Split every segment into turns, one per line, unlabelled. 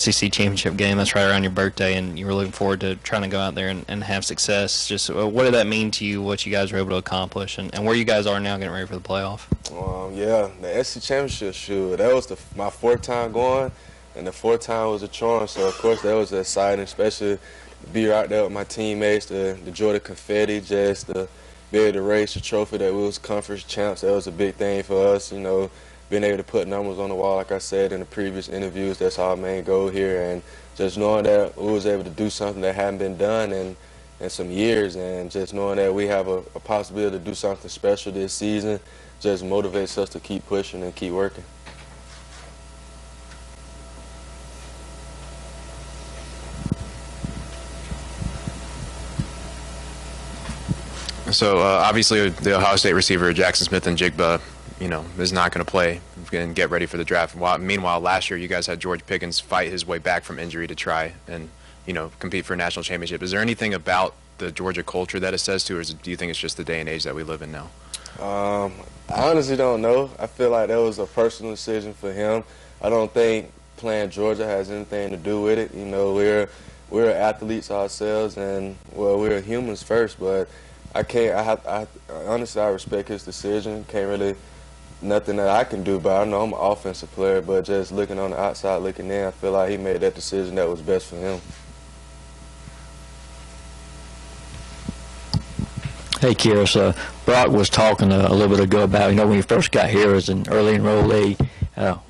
SEC championship game. That's right around your birthday, and you were looking forward to trying to go out there and have success. Just what did that mean to you, what you guys were able to accomplish, and where you guys are now getting ready for the playoff?
Yeah, the SEC championship, shoot, that was my fourth time going, and the fourth time was a charm. So, of course, that was exciting, especially to be out there with my teammates, to enjoy the confetti, just to be able to raise the trophy that we was conference champs. That was a big thing for us, being able to put numbers on the wall, like I said in the previous interviews. That's our main goal here, and just knowing that we was able to do something that hadn't been done in some years, and just knowing that we have a possibility to do something special this season just motivates us to keep pushing and keep working.
So obviously the Ohio State receiver Jackson Smith-Njigba, is not going to play and get ready for the draft. Meanwhile, last year you guys had George Pickens fight his way back from injury to try and compete for a national championship. Is there anything about the Georgia culture that it says to, or do you think it's just the day and age that we live in now?
I honestly don't know. I feel like that was a personal decision for him. I don't think playing Georgia has anything to do with it. We're athletes ourselves, and we're humans first. But honestly, I respect his decision. Can't really nothing that I can do, but I know I'm an offensive player. But just looking on the outside, looking in, I feel like he made that decision that was best for him.
Hey, Kearis, Brock was talking a little bit ago about, when you first got here as an early enrollee,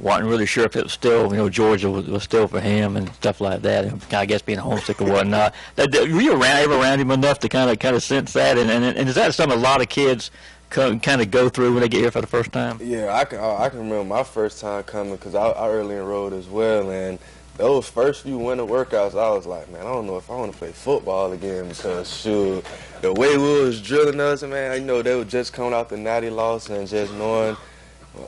wasn't really sure if it was still, Georgia was still for him and stuff like that, and I guess being homesick or whatnot. Were you ever around him enough to kind of sense that, and is that something a lot of kids kind of go through when they get here for the first time?
Yeah, I can remember my first time coming because I early enrolled as well, and those first few winter workouts, I was like, man, I don't know if I want to play football again because, shoot, the way we was drilling us, man, they were just coming out the natty loss and just knowing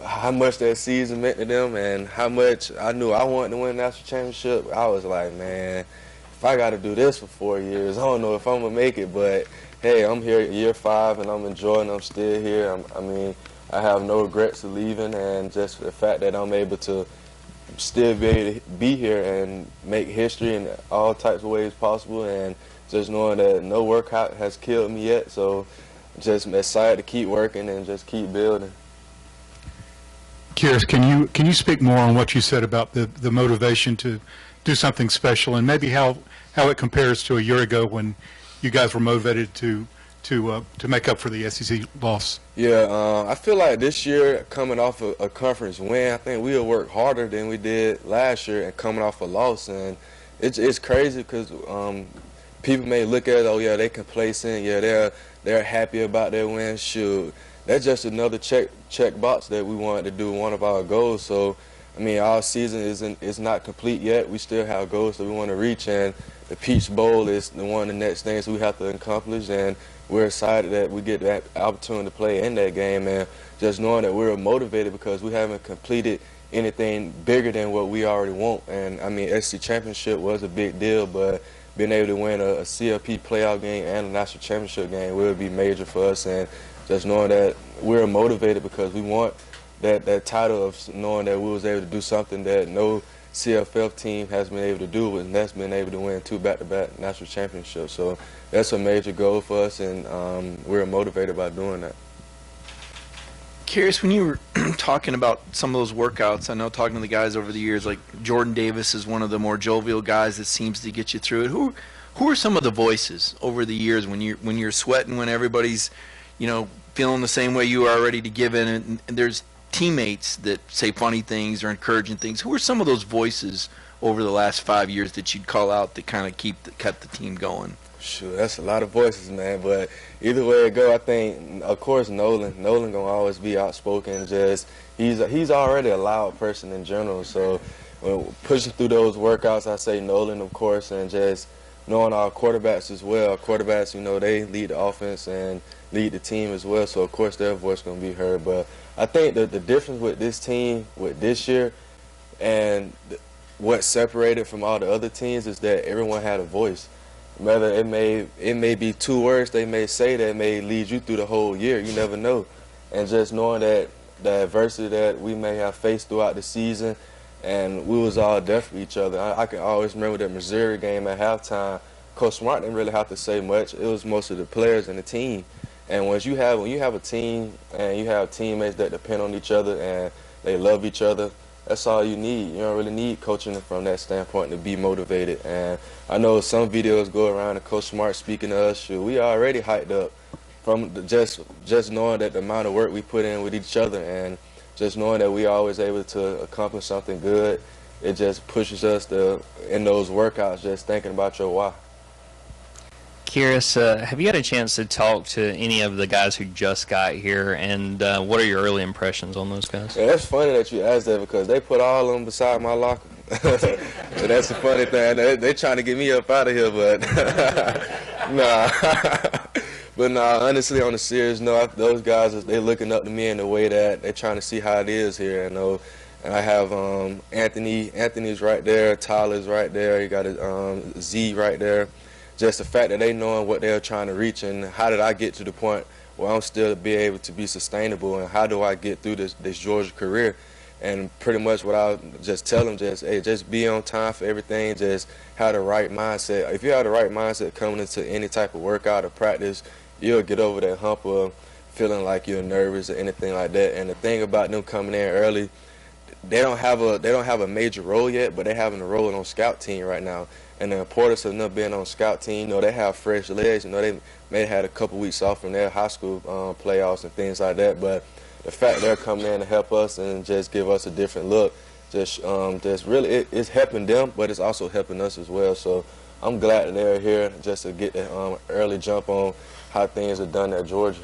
how much that season meant to them and how much I knew I wanted to win the national championship. I was like, man, if I got to do this for 4 years, I don't know if I'm going to make it. But, hey, I'm here at year 5, and I'm enjoying it. I'm still here. I have no regrets of leaving, and just the fact that I'm able to still be able to be here and make history in all types of ways possible, and just knowing that no workout has killed me yet. So just excited to keep working and just keep building.
Kearis, can you speak more on what you said about the motivation to do something special, and maybe how it compares to a year ago when you guys were motivated to make up for the SEC loss?
Yeah, I feel like this year, coming off a conference win, I think we'll work harder than we did last year and coming off a loss. And it's crazy because people may look at it, oh yeah, they complacent, yeah, they're happy about their win. Shoot, that's just another check box that we wanted to do, one of our goals. So, our season is not complete yet. We still have goals that we want to reach, and the Peach Bowl is one of the next things we have to accomplish, and we're excited that we get that opportunity to play in that game, and just knowing that we're motivated because we haven't completed anything bigger than what we already want. And SEC championship was a big deal, but being able to win a CLP playoff game and a national championship game will be major for us, and just knowing that we're motivated because we want that title of knowing that we was able to do something that no CFF team has been able to do, and that's been able to win 2 back-to-back national championships. So that's a major goal for us, and we're motivated by doing that.
Curious, when you were talking about some of those workouts, I know talking to the guys over the years, like Jordan Davis is one of the more jovial guys that seems to get you through it. Who are some of the voices over the years when you're sweating, when everybody's feeling the same way you are, ready to give in, and there's teammates that say funny things or encouraging things? Who are some of those voices over the last 5 years that you'd call out that kind of kept the team going?
Sure, that's a lot of voices, man. But either way it go, I think, of course, Nolan gonna always be outspoken. Just he's already a loud person in general. So pushing through those workouts, I say Nolan, of course, and just knowing our quarterbacks as well. Our quarterbacks, they lead the offense and lead the team as well. So of course their voice gonna be heard. But I think that the difference with this team, with this year, and what separated from all the other teams is that everyone had a voice. Whether it may be 2 words they may say that may lead you through the whole year. You never know. And just knowing that the adversity that we may have faced throughout the season and we was all there for each other. I can always remember that Missouri game at halftime. Coach Smart didn't really have to say much. It was mostly the players and the team. And when you have a team and you have teammates that depend on each other and they love each other, that's all you need. You don't really need coaching from that standpoint to be motivated. And I know some videos go around of Coach Smart speaking to us. Shoot, we already hyped up from just knowing that the amount of work we put in with each other and just knowing that we always able to accomplish something good. It just pushes us to, in those workouts, just thinking about your why.
Curious, have you had a chance to talk to any of the guys who just got here, and what are your early impressions on those guys?
Yeah, that's funny that you asked that because they put all of them beside my locker. So that's the funny thing. They trying to get me up out of here, but nah. But nah, honestly, on a serious note, those guys, they looking up to me in the way that they're trying to see how it is here. You know, and I have Anthony. Anthony's right there. Tyler's right there. You got Z right there. Just the fact that they knowing what they're trying to reach and how did I get to the point where I'm still be able to be sustainable and how do I get through this Georgia career. And pretty much what I'll just tell them, just be on time for everything, just have the right mindset. If you have the right mindset coming into any type of workout or practice, you'll get over that hump of feeling like you're nervous or anything like that. And the thing about them coming in early, they don't have a major role yet, but they're having a role on scout team right now. And the importance of them being on scout team, you know, they have fresh legs. You know, they may have had a couple weeks off from their high school playoffs and things like that. But the fact they're coming in to help us and just give us a different look, just really, it's helping them, but it's also helping us as well. So I'm glad that they're here just to get the early jump on how things are done at Georgia.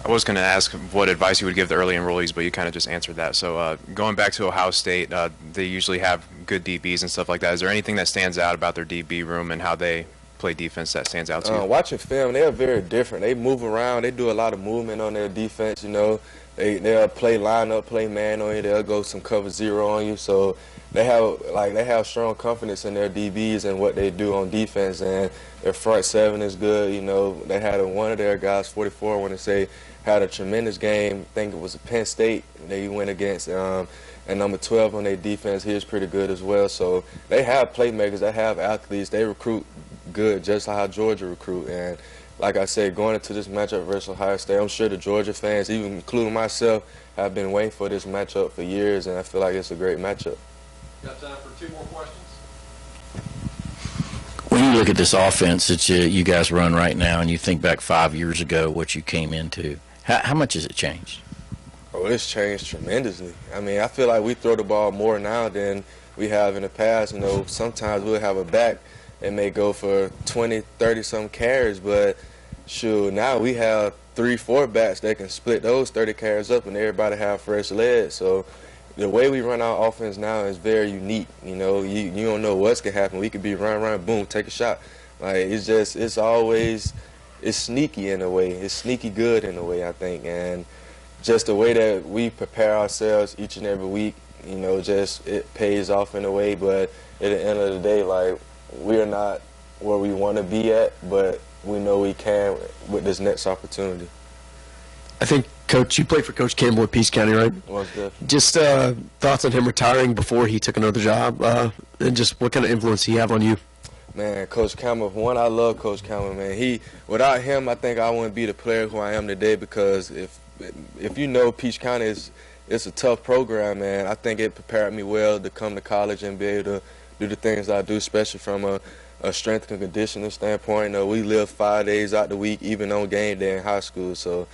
I was going to ask what advice you would give the early enrollees, but you kind of just answered that. So going back to Ohio State, they usually have good DBs and stuff like that. Is there anything that stands out about their DB room and how they play defense that stands out to you?
Watching film, they're very different. They move around. They do a lot of movement on their defense, you know. They'll play lineup, play man on you. They'll go some cover zero on you. So they have strong confidence in their DBs and what they do on defense. And their front seven is good. You know, they had one of their guys, 44, I want to say, had a tremendous game. I think it was Penn State they went against. And number 12 on their defense, he is pretty good as well. So they have playmakers, they have athletes, they recruit good, just like how Georgia recruit. And like I said, going into this matchup versus Ohio State, I'm sure the Georgia fans, even including myself, have been waiting for this matchup for years, and I feel like it's a great matchup.
Got time for 2 more questions?
When you look at this offense that you guys run right now and you think back 5 years ago, what you came into, how much has it changed?
Oh, it's changed tremendously. I mean, I feel like we throw the ball more now than we have in the past. You know, sometimes we'll have a back that may go for 20, 30-some carries, but shoot, now we have 3, 4 backs that can split those 30 carries up and everybody have fresh legs. So the way we run our offense now is very unique. You know, you don't know what's going to happen. We could be run, boom, take a shot. Like, it's always, it's sneaky in a way. It's sneaky good in a way, I think. And just the way that we prepare ourselves each and every week, you know, just it pays off in a way. But at the end of the day, like, we're not where we want to be at, but we know we can with this next opportunity.
I think, Coach, you played for Coach Campbell at Peace County, right?
Most definitely.
Just thoughts on him retiring before he took another job, and just what kind of influence he have on you?
Man, Coach Campbell, one, I love Coach Campbell, man. Without him, I think I wouldn't be the player who I am today, because if you know, Peach County it's a tough program, man. I think it prepared me well to come to college and be able to do the things I do, especially from a strength and conditioning standpoint. You know, we live 5 days out the week, even on game day in high school. So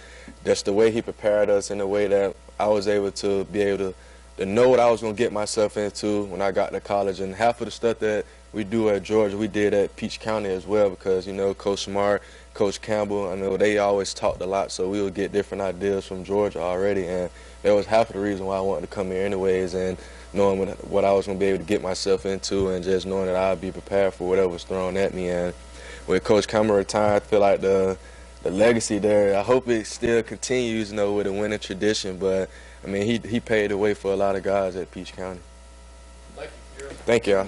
that's the way he prepared us, in the way that I was able to be able to know what I was going to get myself into when I got to college. And half of the stuff that we do at Georgia, we did at Peach County as well, because, you know, Coach Smart, Coach Campbell, I know they always talked a lot, so we would get different ideas from Georgia already. And that was half of the reason why I wanted to come here anyways, and knowing what I was going to be able to get myself into, and just knowing that I'd be prepared for whatever was thrown at me. And with Coach Campbell retired, I feel like the legacy there, I hope it still continues, you know, with a winning tradition. But, I mean, he paved the way for a lot of guys at Peach County.
Thank you.
Thank y'all.